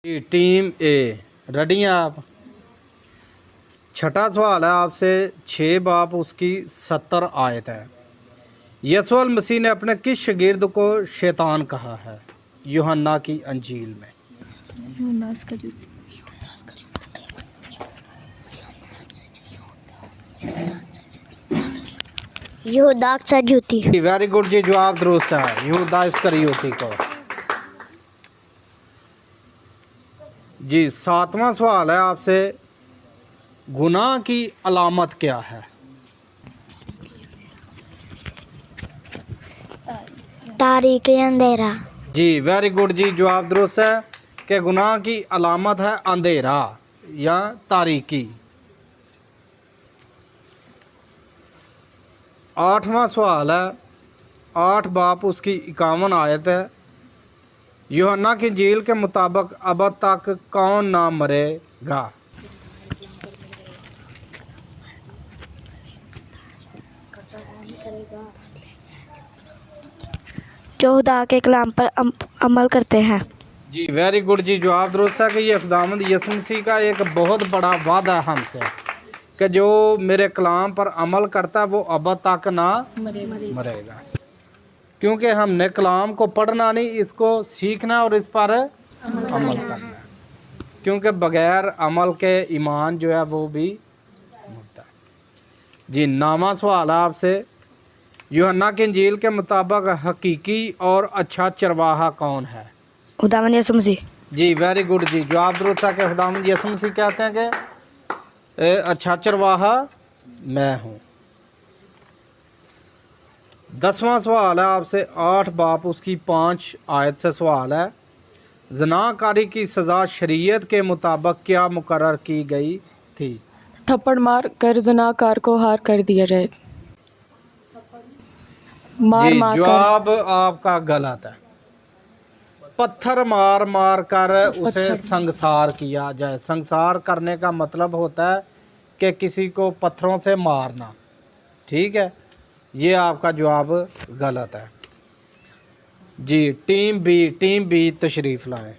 Team ए ready हैं आप। छठा सवाल है आपसे। 6 बाप उसकी 70 आयत है। यसुअल मसीह ने अपने किस शागिर्द को शैतान कहा है यूहन्ना की अंजील में? यहूदा इस्करियोती। वेरी गुड जी, जवाब दुरुस्त है, यहूदा इस्करियोती को। जी 7वां सवाल है आपसे। गुनाह की अलामत क्या है? तारीकी अंधेरा। जी वेरी गुड जी, जवाब दुरुस्त है कि गुनाह की अलामत है अंधेरा या तारीकी। 8वां सवाल है। 8 बाप उसकी 51 आयत है। यूहन्ना की इंजील के मुताबिक अब तक कौन ना मरेगा? जो खुदा के कलाम पर अमल करते हैं। जी वेरी गुड जी, जवाब दुरुस्त है कि ये खुदावंद यीशु मसीह का एक बहुत बड़ा वादा है हमसे कि जो मेरे कलाम पर अमल करता है वो अब तक ना मरेगा। क्योंकि हमने कलाम को पढ़ना नहीं, इसको सीखना और इस पर अमल करना है। क्योंकि बगैर अमल के ईमान जो है वो भी मुर्दा है। जी 9वां सवाल है आपसे। यूहन्ना की इंजील के मुताबिक हकीकी और अच्छा चरवाहा कौन है? खुदावंद यीशु मसीह। जी वेरी गुड जी, जवाब दुरुस्त है कि खुदावंद यीशु मसीह कहते हैं कि अच्छा चरवाहा मैं हूँ। 10वां सवाल है आपसे। 8 बाप उसकी 5 आयत से सवाल है। ज़नाकारी की सज़ा शरीयत के मुताबिक क्या मुकर्रर की गई थी? थप्पड़ मार कर ज़नाकार को हार कर दिया जाए। मार जी मार कर। जवाब आपका गलत है। पत्थर मार मार कर उसे संसार किया जाए। संसार करने का मतलब होता है कि किसी को पत्थरों से मारना। ठीक है, ये आपका जवाब गलत है। जी टीम बी तशरीफ़ लाएं।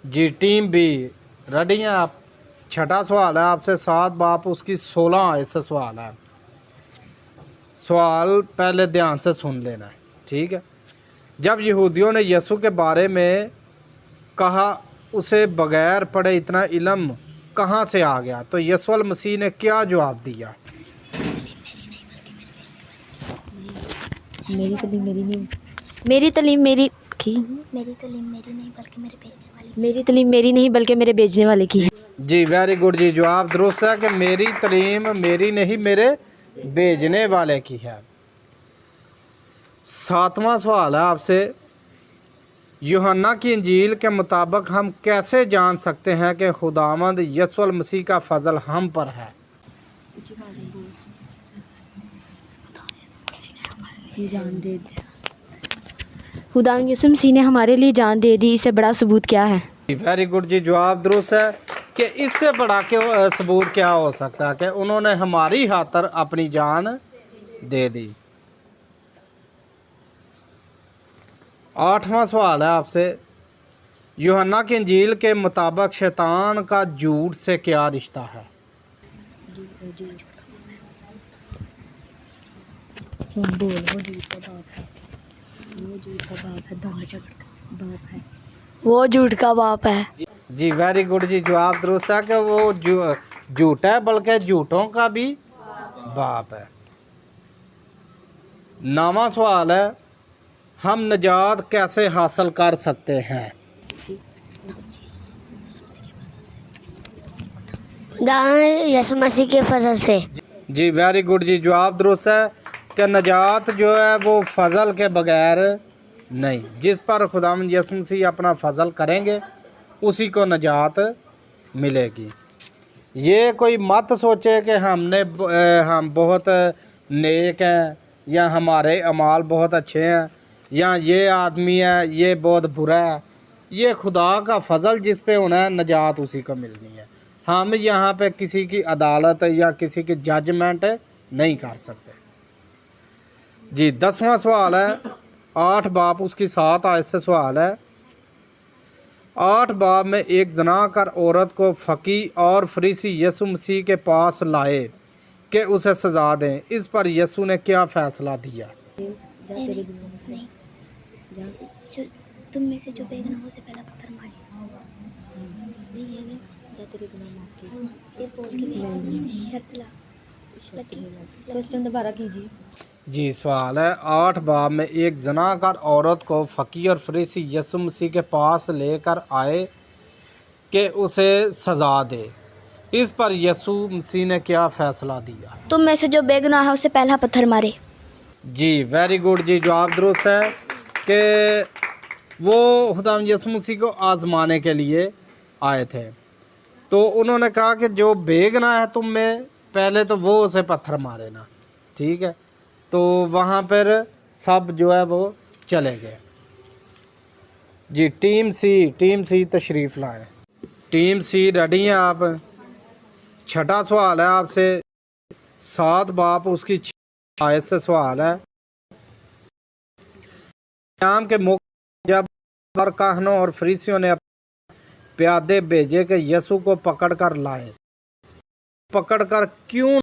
जी टीम बी रेडी हैं आप। छठा सवाल है आपसे। 7 बाप उसकी 16 आयत से सवाल है। सवाल पहले ध्यान से सुन लेना है, ठीक है। जब यहूदियों ने यीशु के बारे में कहा उसे बगैर पढ़े इतना इल्म कहाँ से आ गया, तो यीशु मसीह ने क्या जवाब दिया? मेरी तलीम मेरी नहीं, मेरी तलीम मेरी की, मेरी तलीम मेरी नहीं बल्कि मेरे भेजने वाले, मेरी तलीम मेरी नहीं बल्कि मेरे भेजने वाले की है। जी वेरी गुड जी, जवाब दुरुस्त है कि मेरी तलीम मेरी नहीं मेरे भेजने वाले की है। 7वां सवाल है आपसे। यूहन्ना की इंजील के मुताबिक हम कैसे जान सकते हैं कि खुदावंद यीशु मसीह का फजल हम पर है? खुदावंद यीशु मसीह ने हमारे लिए जान दे दी, इससे बड़ा सबूत क्या है? वेरी गुड जी, जवाब दुरुस्त है कि इससे बड़ा के सबूत क्या हो सकता है कि उन्होंने हमारी खातर अपनी जान दे दी। 8वां सवाल है आपसे। यूहन्ना की इंजील के मुताबिक शैतान का झूठ से क्या रिश्ता है? वो झूठ का बाप है। जी वेरी गुड जी, जवाब दुरुस्त है कि वो झूठ है बल्कि झूठों का भी बाप है। 9वां सवाल है। हम निजात कैसे हासिल कर सकते हैं? यीशु मसीह के फजल से। जी वेरी गुड जी, जवाब दुरुस्त है कि निजात जो है वो फजल के बगैर नहीं। जिस पर खुदावंद यीशु मसीह अपना फजल करेंगे उसी को निजात मिलेगी। ये कोई मत सोचे कि हम बहुत नेक हैं या हमारे अमाल बहुत अच्छे हैं या ये आदमी है ये बहुत बुरा है। ये खुदा का फजल जिस पे होना है निजात उसी को मिलनी है। हम यहाँ पे किसी की अदालत या किसी की जजमेंट नहीं कर सकते। जी 10वां सवाल है। 8 बाप उसकी 7 आयत से सवाल है। 8 बाब में एक जनाकार औरत को फ़की और फरीसी यसु मसीह के पास लाए कि उसे सज़ा दें। इस पर यसु ने क्या फ़ैसला दिया? नहीं, जो तुम में से जो बेगुनाह हो उसे पहला पत्थर मारे। ये बोल के शर्त ला क्वेश्चन दोबारा कीजिए। जी, सवाल है 8 बाब में एक जनाकार औरत को फ़की और फरीसी यसु मसीह के पास लेकर आए कि उसे सज़ा दे। इस पर यसु मसीह ने क्या फ़ैसला दिया? तुम में से जो बेगुनाह है उसे पहला पत्थर मारे। जी, वेरी गुड जी, जवाब दुरुस्त है कि वो खुदा यसु मसीह को आज़माने के लिए आए थे। तो उन्होंने कहा कि जो बेगुनाह है तुम में, पहले तो वो उसे पत्थर मारे ना, ठीक है। तो वहाँ पर सब जो है वो चले गए। जी, टीम सी तशरीफ़ लाएं। टीम सी रेडी हैं आप? छठा सवाल है आपसे, 7 बाब उसकी 6 आयत से सवाल है। शाम के मौके जब और काहनों और फरीसियों ने प्यादे भेजे कि यसु को पकड़ कर लाए, पकड़ कर क्यों?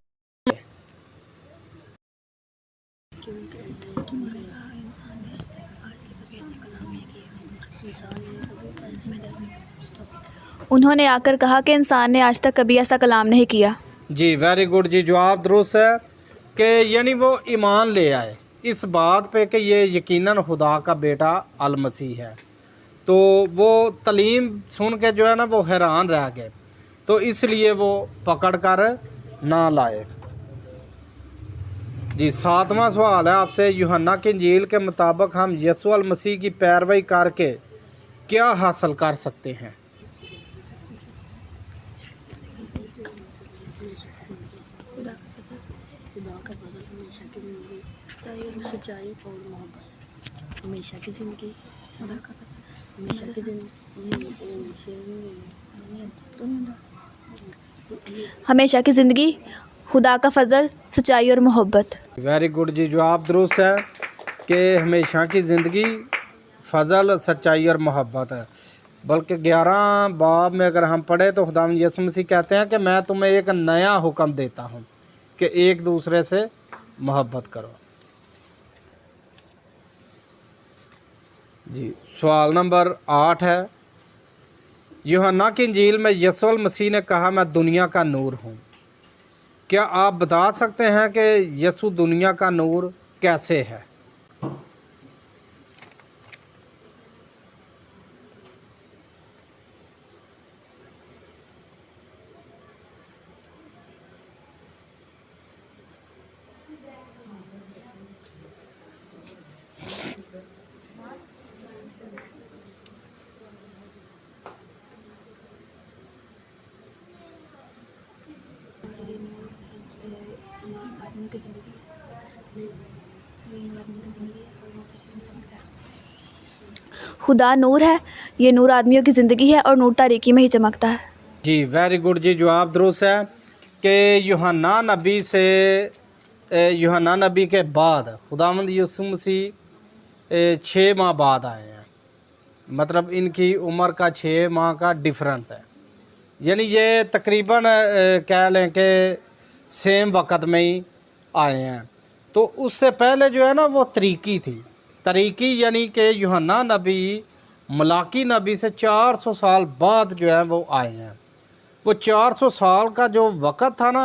उन्होंने आकर कहा कि इंसान ने आज तक कभी ऐसा कलाम नहीं किया। जी, वेरी गुड जी, जवाब दुरुस्त है कि यानी वो ईमान ले आए इस बात पे कि ये यकीनन खुदा का बेटा अल मसीह है। तो वो तलीम सुन के जो है ना वो हैरान रह गए, तो इसलिए वो पकड़ कर ना लाए। जी, 7वां सवाल है आपसे, यूहन्ना की इंजील के मुताबिक हम यसु अल मसीह की पैरवी करके क्या हासिल कर सकते हैं? सच्चाई और मोहब्बत, हमेशा की ज़िंदगी, खुदा का फजल, हमेशा की हमेशा की ज़िंदगी, खुदा का फजल, सच्चाई और मोहब्बत। वेरी गुड जी, जवाब दुरुस्त है कि हमेशा की ज़िंदगी, फजल, सच्चाई और मोहब्बत है। बल्कि 11 बाब में अगर हम पढ़े तो खुदा यसु मसीह कहते हैं कि मैं तुम्हें एक नया हुक्म देता हूँ कि एक दूसरे से मोहब्बत करो। जी, सवाल नंबर 8 है, यूहन्ना की इंजील में यसु अल मसीह ने कहा मैं दुनिया का नूर हूँ। क्या आप बता सकते हैं कि यसु दुनिया का नूर कैसे है? खुदा नूर है, ये नूर आदमियों की ज़िंदगी है और नूर तारीकी में ही चमकता है। जी, वेरी गुड जी, जवाब दुरुस्त है कि यूहन्ना नबी के बाद खुदावंद यसु मसीह 6 माह बाद आए हैं। मतलब इनकी उम्र का 6 माह का डिफरेंस है, यानी ये तकरीबन कह लें कि सेम वक्त में ही आए हैं। तो उससे पहले जो है ना वो तरीकी थी, तरीकी यानी कि यूहन्ना नबी मलाकी नबी से 400 साल बाद जो है वो आए हैं। वो 400 साल का जो वक़्त था ना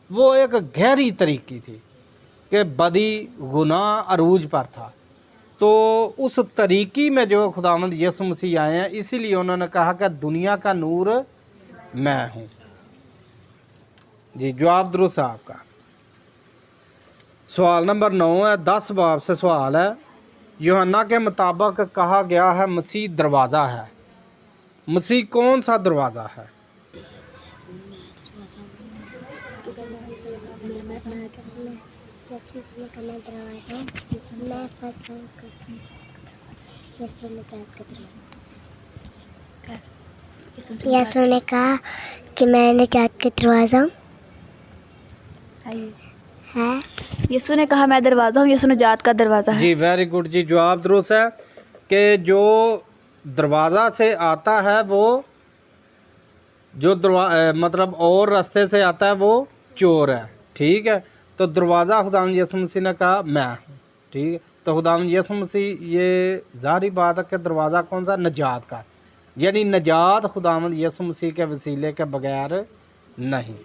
वो एक गहरी तरीकी थी कि बदी गुनाह अरूज पर था। तो उस तरीकी में जो खुदावंद यसु मसीह आए हैं, इसीलिए उन्होंने कहा कि दुनिया का नूर मैं हूँ। जी, जवाब दुरुस्त है आपका। सवाल नंबर 9 है, 10 बाब से सवाल है, यूहन्ना के मुताबिक कहा गया है मसीह दरवाज़ा है। मसीह कौन सा दरवाज़ा है? यसु ने कहा कि मैं निजात का दरवाज़ा हूँ। है यसु ने कहा मैं दरवाज़ा हूँ, यसु निजात का दरवाज़ा है। जी, वेरी गुड जी, जवाब दुरुस्त है कि जो दरवाज़ा से आता है वो जो मतलब और रास्ते से आता है वो चोर है, ठीक है। तो दरवाज़ा खुदावंद यीशु मसीह ने कहा मैं हूँ, ठीक है। तो खुदावंद यीशु मसीह, ये ज़ाहिर बात है कि दरवाज़ा कौन सा, नजात का, यानी नजात खुदावंद यीशु मसीह के वसीले के बगैर नहीं।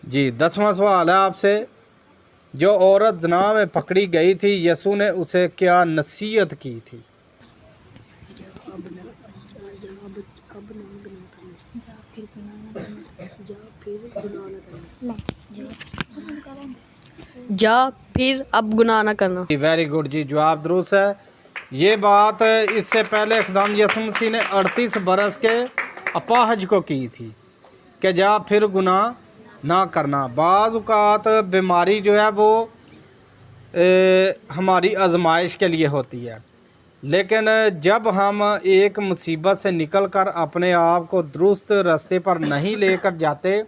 जी 10वां सवाल है आपसे, जो औरत ज़िना में पकड़ी गई थी, यीशु ने उसे क्या नसीहत की थी? जा फिर अब गुनाह न करना। वेरी गुड जी, जवाब दुरुस्त है। ये बात इससे पहले खुदावंद यीशु मसीह ने 38 बरस के अपाहज को की थी कि जा फिर गुनाह ना करना। बाज़ औक़ात बीमारी जो है वो हमारी आजमाइश के लिए होती है, लेकिन जब हम एक मुसीबत से निकल कर अपने आप को दुरुस्त रास्ते पर नहीं लेकर जाते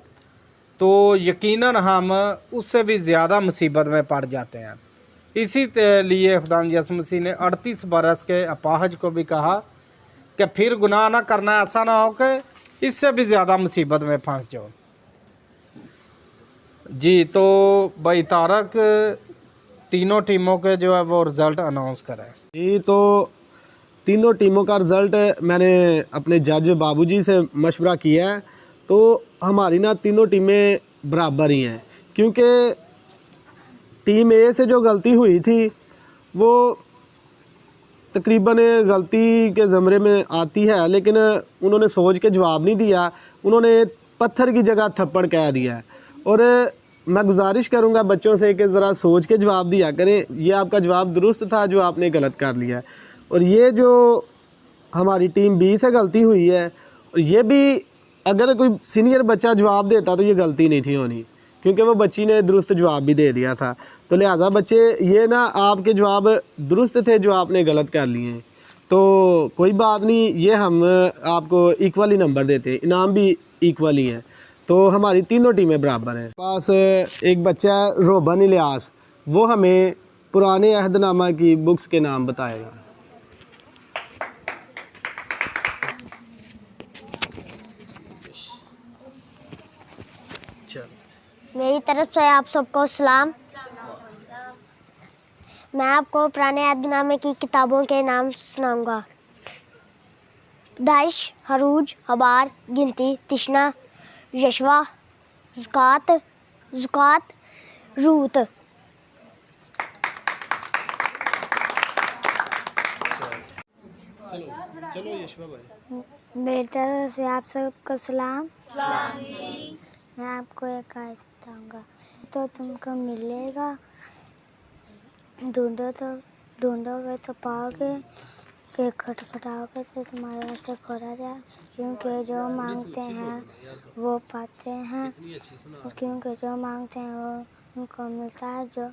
तो यकीनन हम उससे भी ज़्यादा मुसीबत में पड़ जाते हैं। इसी लिए खुदावंद यीशु मसीह ने 38 बरस के अपाहज को भी कहा कि फिर गुनाह ना करना, ऐसा ना हो कि इससे भी ज़्यादा मुसीबत में फंस जाओ। जी, तो भाई तारक तीनों टीमों के जो है वो रिज़ल्ट अनाउंस करें। जी, तो तीनों टीमों का रिज़ल्ट मैंने अपने जज बाबूजी से मशवरा किया है, तो हमारी ना तीनों टीमें बराबर ही हैं, क्योंकि टीम ए से जो गलती हुई थी वो तकरीबन गलती के ज़मरे में आती है, लेकिन उन्होंने सोच के जवाब नहीं दिया, उन्होंने पत्थर की जगह थप्पड़ कह दिया। और मैं गुजारिश करूंगा बच्चों से कि ज़रा सोच के जवाब दिया करें, ये आपका जवाब दुरुस्त था जो आपने गलत कर लिया। और ये जो हमारी टीम बी से गलती हुई है, और ये भी अगर कोई सीनियर बच्चा जवाब देता तो ये गलती नहीं थी होनी, क्योंकि वो बच्ची ने दुरुस्त जवाब भी दे दिया था। तो लिहाजा बच्चे, ये ना आपके जवाब दुरुस्त थे जो आपने गलत कर लिए हैं, तो कोई बात नहीं, ये हम आपको इक्वली नंबर देते हैं, इनाम भी इक्वली हैं। तो हमारी तीनों टीमें बराबर हैं। पास एक बच्चा है रोबन इलियास, वो हमें पुराने अहदनामा की बुक्स के नाम बताएगा। मेरी तरफ से आप सबको सलाम। मैं आपको पुराने अहदनामे की किताबों के नाम सुनाऊंगा। दाइश, हरूज, हबार, गिनती, तिश्ना, यशवा, ज़ुकात, रूत। चलो यशवा भाई। मेरी तरफ से आप सबको सलाम। मैं आपको एक आयत बताऊंगा। तो तुमको मिलेगा, ढूंढोगे तो पाओगे, कि खटखटाओगे तो तुम्हारे वास्ते खोला जाए। क्योंकि जो मांगते हैं वो पाते हैं, क्योंकि जो मांगते हैं वो उनको मिलता है, जो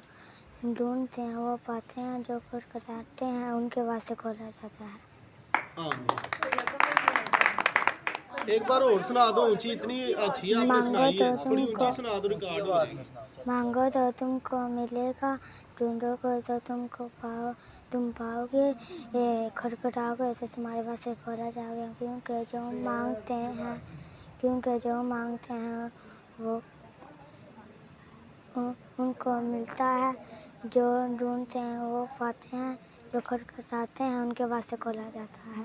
ढूंढते हैं वो पाते हैं, जो खटखटाते हैं उनके वास्ते खोला जाता है। एक बार और सुना दो, ऊंची इतनी अच्छी आपने सुनाई है, थोड़ी ऊंची सुना दो, रिकॉर्ड हो जाएगी। मांगो तो तुमको मिलेगा, ढूंढोगे तो तुम पाओगे, खटखटाओगे तो तुम्हारे पास खोला जाएगा। क्योंकि जो मांगते हैं वो उनको मिलता है, जो ढूंढते हैं वो पाते हैं, जो खटखटाते हैं उनके वास्ते खोला जाता है।